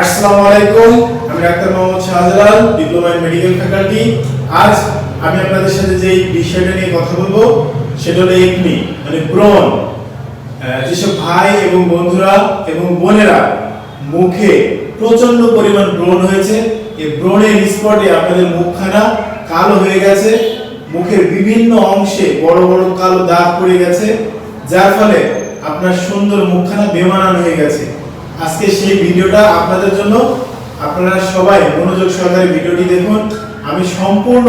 আসসালামু আলাইকুম, আমি doctor Mohammad Shahjalal, diploma in medical faculty. আজ আমি আপনাদের সাথে যে বিষয়টা নিয়ে কথা বলবো সেটা হলো একনি মানে ব্রণ। যেসব ভাই এবং বন্ধুরা এবং বোনেরা মুখে প্রচন্ড পরিমাণ ব্রণ হয়েছে, এই ব্রণের স্পটে আপনাদের মুখখানা কালো হয়ে গেছে, মুখের বিভিন্ন অংশে বড় বড় কালো দাগ পড়ে গেছে, যার ফলে আপনার সুন্দর মুখখানা বেমানান হয়ে গেছে। আজকে সেই ভিডিওটা আপনাদের জন্য, আপনারা সবাই মনোযোগ সহকারে ভিডিওটি দেখুন। আমি সম্পূর্ণ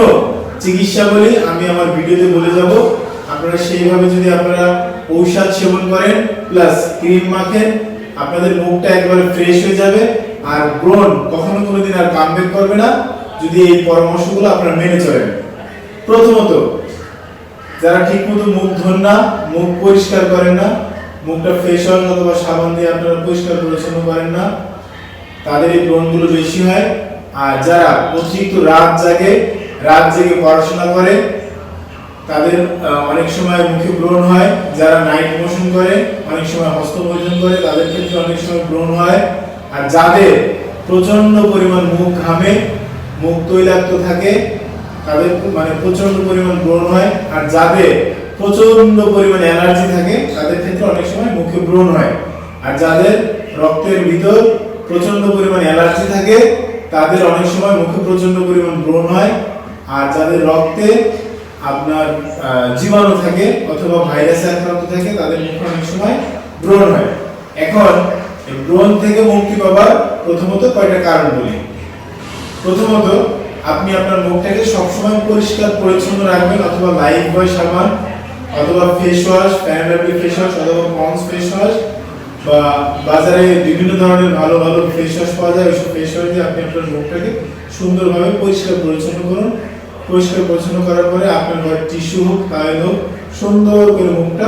চিকিৎসা বলি, আমি আমার ভিডিওতে বলে যাব। আপনারা সেইভাবে যদি আপনারা ঔষধ সেবন করেন প্লাস ক্রিম মাখেন, আপনাদের মুখটা একবারে ফ্রেশ হয়ে যাবে আর ব্রণ কখনো কোনোদিন আর কামব্যাক করবে না, যদি এই পরামর্শগুলো আপনারা মেনে চলেন। প্রথমত, যারা ঠিকমতো মুখ ধোন না, মুখ পরিষ্কার করেন না, মুখটা ফ্রেশ ওয়াশ অথবা সাবান দিয়ে আপনারা পরিষ্কার পরিচ্ছন্ন করেন না, তাদের এই ব্রণগুলো বেশি হয়। আর যারা অতিরিক্ত রাত জেগে পড়াশোনা করে, তাদের অনেক সময় মুখে ব্রণ হয়। যারা নাইট মোশন করে, অনেক সময় হস্তমৈথুন করে, তাদের ক্ষেত্রে অনেক সময় ব্রণ হয়। আর যাদের প্রচন্ড পরিমাণ মুখ ঘামে, মুখ তৈলাক্ত থাকে, তাদের প্রচন্ড পরিমাণ ব্রণ হয়। আর যাদের প্রচন্ড পরিমাণ অ্যালার্জি থাকে, তাদের ক্ষেত্রে অনেক সময় মুখে ব্রণ হয়। আর যাদের রক্তের ভিতর প্রচন্ড পরিমাণ অ্যালার্জি থাকে, তাদের অনেক সময় মুখে প্রচন্ড পরিমাণ ব্রণ হয়। আর যাদের রক্তে আপনার জীবাণু থাকে অথবা ভাইরাসে আক্রান্ত থাকে, তাদের মুখে অনেক সময় ব্রণ হয়। এখন এই ব্রণ থেকে মুক্তি পাবার প্রথমত কয়টা কারণ বলি। প্রথমত, আপনি আপনার মুখটাকে সবসময় পরিষ্কার পরিচ্ছন্ন রাখবেন, অথবা লাইফ বয় সাবান অথবা ফেস ওয়াশ, প্যারাডাবলি ফেস ওয়াশ অথবা পন্স ফেস ওয়াশ, বা বাজারে বিভিন্ন ধরনের ভালো ভালো ফেস ওয়াশ পাওয়া যায়, ওইসব ফেস ওয়াশ দিয়ে আপনি আপনার মুখটাকে সুন্দরভাবে পরিষ্কার পরিচ্ছন্ন করুন। পরিষ্কার পরিচ্ছন্ন করার পরে আপনার ঘরে টিস্যু হোক, তাওয়েল হোক, সুন্দর করে মুখটা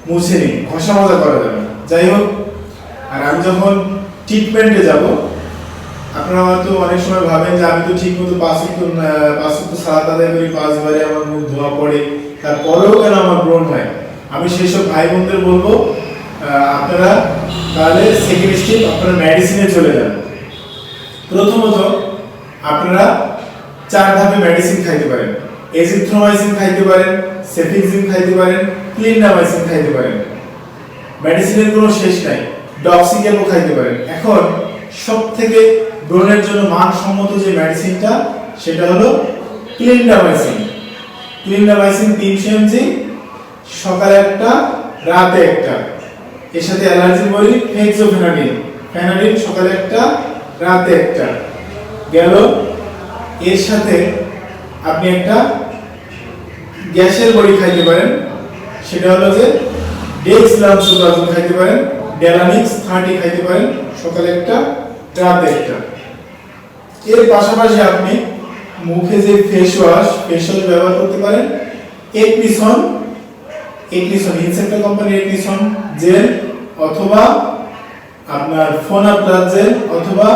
মুছে নিন, ঘষা মাজা করা যাবে না। যাই হোক, আর আমি যখন ট্রিটমেন্টে যাব, আপনারা হয়তো অনেক সময় ভাবেন যে আমি তো ঠিক মতো পাঁচ ওয়াক্ত সালাত আদায় করি, 5 বারে আমার মুখ ধোয়া পড়ে, তারপরেও কেন আমার ব্রণ হয়। আমি সেসব ভাই বোনদের বলবো, আপনারা তাহলে সেকেন্ড স্টেপ আপনারা মেডিসিনে চলে যান। প্রথমত, আপনারা 4 ধাপে মেডিসিন খাইতে পারেন। এজিথ্রোমাইসিন খাইতে পারেন, সেফিক্সিন খাইতে পারেন, ক্লিন্ডামাইসিন খাইতে পারেন। মেডিসিনের কোনো শেষ নাই। ডক্সিক্যাপও খাইতে পারেন। এখন সবথেকে ব্রণের জন্য মানসম্মত যে মেডিসিনটা, সেটা হলো ক্লিন্ডামাইসিন। ক্লিন্ডামাইসিন 300 mg, সকালে একটা, রাতে একটা। এর সাথে অ্যালার্জি বলি ফেক্সোফেনাডিন, ফেনাডিন সকালে একটা, রাতে একটা গেল। এর সাথে আপনি একটা গ্যাসের বড়ি খাইতে পারেন, সেটা হলো যে ডেক্সলামসোপ্রাজোল খাইতে পারেন, ডেলানিক্স 30 খাইতে পারেন, সকালে একটা, রাতে একটা। এর পাশাপাশি আপনি মুখে যে ফেস ওয়াশ ব্যবহার করতে পারেন, একনিসন ইনসেক্টা কোম্পানির একনিসন জেল, অথবা আপনার ফোনা প্লাস জেল, অথবা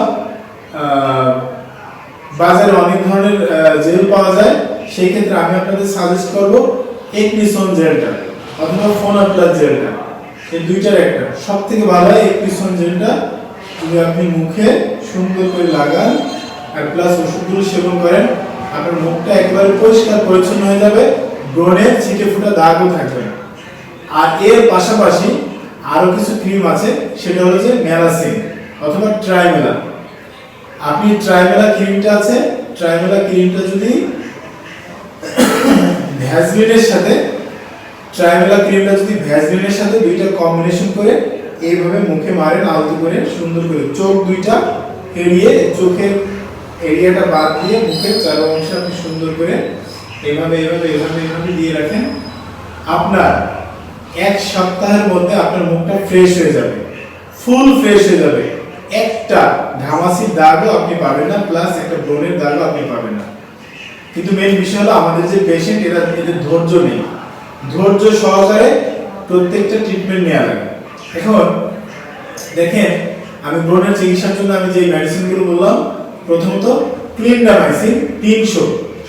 বাজারে অনেক ধরনের জেল পাওয়া যায়। সেই ক্ষেত্রে আমি আপনাদের সাজেস্ট করব একনিসন জেলটা অথবা ফোনা প্লাস জেলটা। এই দুইটার একটা সবথেকে ভালো হয় একনিসন জেলটা। যদি আপনি মুখে সুন্দর করে লাগান আর প্লাস ওষুধগুলো সেবন করেন, আপনার মুখটা একেবারে পরিষ্কার পরিচ্ছন্ন হয়ে যাবে, ব্রণের ছিটে ফোটা দাগও থাকবে না। আর এর পাশাপাশি আরো কিছু ক্রিম আছে, সেটা হলো যে মেলাসিন অথবা ট্রাইমেলা। আপনি ট্রাইমেলা ক্রিমটা আছে, ট্রাইমেলা ক্রিমটা যদি ভ্যাসলিনের সাথে দুইটা কম্বিনেশন করে এইভাবে মুখে মারেন, আলতো করে সুন্দর করে, চোখ দুইটা এড়িয়ে, চোখের এরিয়াটা বাদ দিয়ে মুখের চারো অংশে আপনি সুন্দর করে এইভাবে দিয়ে রাখেন। আপনার 1 সপ্তাহের মধ্যে আপনার মুখটা ফ্রেশ হয়ে যাবে, ফুল ফ্রেশ হয়ে যাবে। একটা ঘামাচির দাগও আপনি পাবেন না, প্লাস একটা ব্রণের দাগও আপনি পাবেন না। কিন্তু মেন বিষয় হলো আমাদের যে পেশেন্ট, এদের ধৈর্য নেই। ধৈর্য সহকারে প্রত্যেকটা ট্রিটমেন্ট নেওয়া লাগে। এখন দেখেন, আমি ব্রণের চিকিৎসার জন্য আমি যে মেডিসিনগুলো বললাম, প্রথমত ক্লিন্ডামাইসিন 300,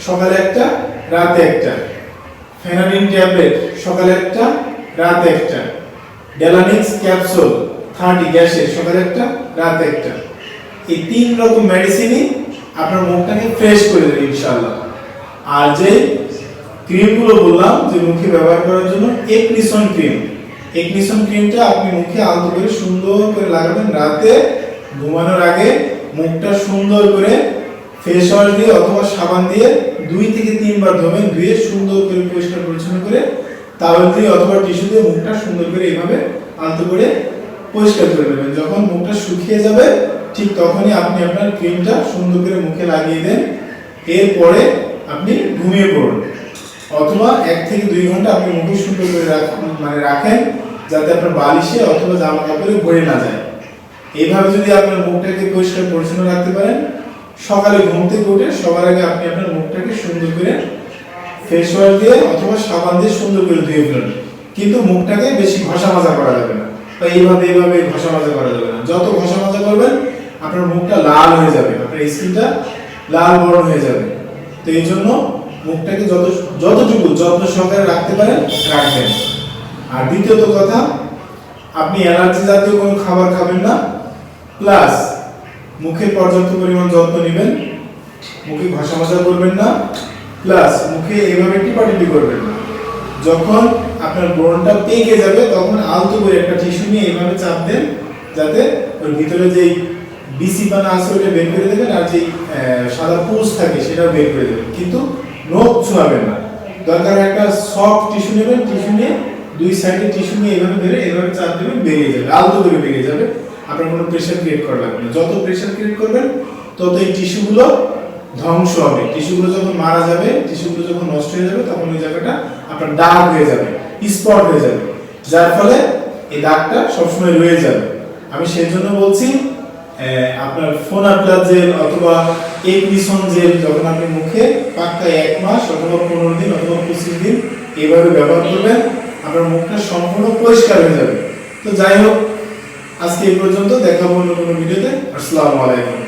সকালে একটা, রাতে একটা। ফেনাডিন ট্যাবলেট সকালে একটা, রাতে একটা। ডেলানিক্স ক্যাপসুল 30 গ্যাসের, সকালে একটা, রাতে একটা। এই 3 রকম মেডিসিনই আপনার মুখটাকে ফ্রেশ করে দেবে ইনশাআল্লাহ। আর যে ক্রিমগুলো বললাম যে মুখে ব্যবহার করার জন্য, একনিসন ক্রিম, একনিসন ক্রিমটা আপনি মুখে আলতো করে সুন্দর করে লাগাবেন। রাতে ঘুমানোর আগে মুখটা সুন্দর করে ফেস ওয়াশ দিয়ে অথবা সাবান দিয়ে 2 থেকে 3 বার ধোবেন, ধুয়ে সুন্দর করে পরিষ্কার পরিচ্ছন্ন করে টাওয়েল দিয়ে অথবা টিস্যু দিয়ে মুখটা সুন্দর করে এইভাবে আলতো করে পরিষ্কার করে নেবেন। যখন মুখটা শুকিয়ে যাবে ঠিক তখনই আপনি আপনার ক্রিমটা সুন্দর করে মুখে লাগিয়ে দেন। এরপরে আপনি ঘুমিয়ে পড়ুন অথবা 1 থেকে 2 ঘন্টা আপনি মুখে সুন্দর করে রাখেন যাতে আপনার বালিশে অথবা জামা কাপড়ে ভরে না যায়। এইভাবে যদি আপনার মুখটাকে পরিষ্কার পরিচ্ছন্ন রাখতে পারেন, সকালে ঘুম থেকে উঠে সবার আগে আপনি আপনার মুখটাকে সুন্দর করে ফেস ওয়াশ দিয়ে অথবা সাবান দিয়ে সুন্দর করে ধুয়ে ফেলুন। কিন্তু মুখটাকে বেশি ঘষা মাজা করা যাবে না, বা এইভাবে ঘষা মাজা করা যাবে না। যত ঘষা মাজা করবেন আপনার মুখটা লাল হয়ে যাবে, আপনার স্কিনটা লাল বর্ণ হয়ে যাবে। তো এই জন্য মুখটাকে যতটুকু যত্ন সহকারে রাখতে পারেন রাখবেন। আর দ্বিতীয়ত কথা, আপনি অ্যালার্জি জাতীয় কোনো খাবার খাবেন না, প্লাস মুখে পর্যাপ্ত পরিমাণ যত্ন নেবেন, মুখে ঘষা মাজা করবেন না, প্লাস মুখে এইভাবে টিপাটিপি করবেন না। যখন আপনার ব্রণটা পেকে যাবে তখন আলতো করে একটা টিস্যু নিয়ে এইভাবে চাপ দেন, যাতে ওর ভিতরে যেই বিসি পানা আছে ওটা বের করে দেবেন, আর যেই সাদা পুষ থাকে সেটাও বের করে দেবেন, কিন্তু নখ ছোঁয়াবেন না। দরকার একটা সফট টিস্যু নেবেন, টিস্যু নিয়ে 2 সাইডে টিস্যু নিয়ে এইভাবে চাপ দেবেন, বেরিয়ে যাবে, আলতো করে বেরিয়ে যাবে। আপনার কোনো প্রেশার ক্রিয়েট করা লাগবে না। যত প্রেশার ক্রিয়েট করবেন তত এই টিস্যুগুলো ধ্বংস হবে। টিস্যুগুলো যখন মারা যাবে, টিস্যুগুলো যখন নষ্ট হয়ে যাবে তখন ওই জায়গাটা আপনার দাগ হয়ে যাবে, স্পট হয়ে যাবে, যার ফলে এই দাগটা সবসময় রয়ে যাবে। আমি সেই জন্য বলছি আপনার ফোনাপ্লাজ জেল অথবা একনিসন জেল যখন আপনি মুখে পাক্কা 1 মাস অথবা 15 দিন অথবা 25 দিন এইভাবে ব্যবহার করবেন, আপনার মুখটা সম্পূর্ণ পরিষ্কার হয়ে যাবে। তো যাই হোক, আজকে এই পর্যন্ত, দেখা হবে অন্য কোনো ভিডিওতে। আসসালামু আলাইকুম।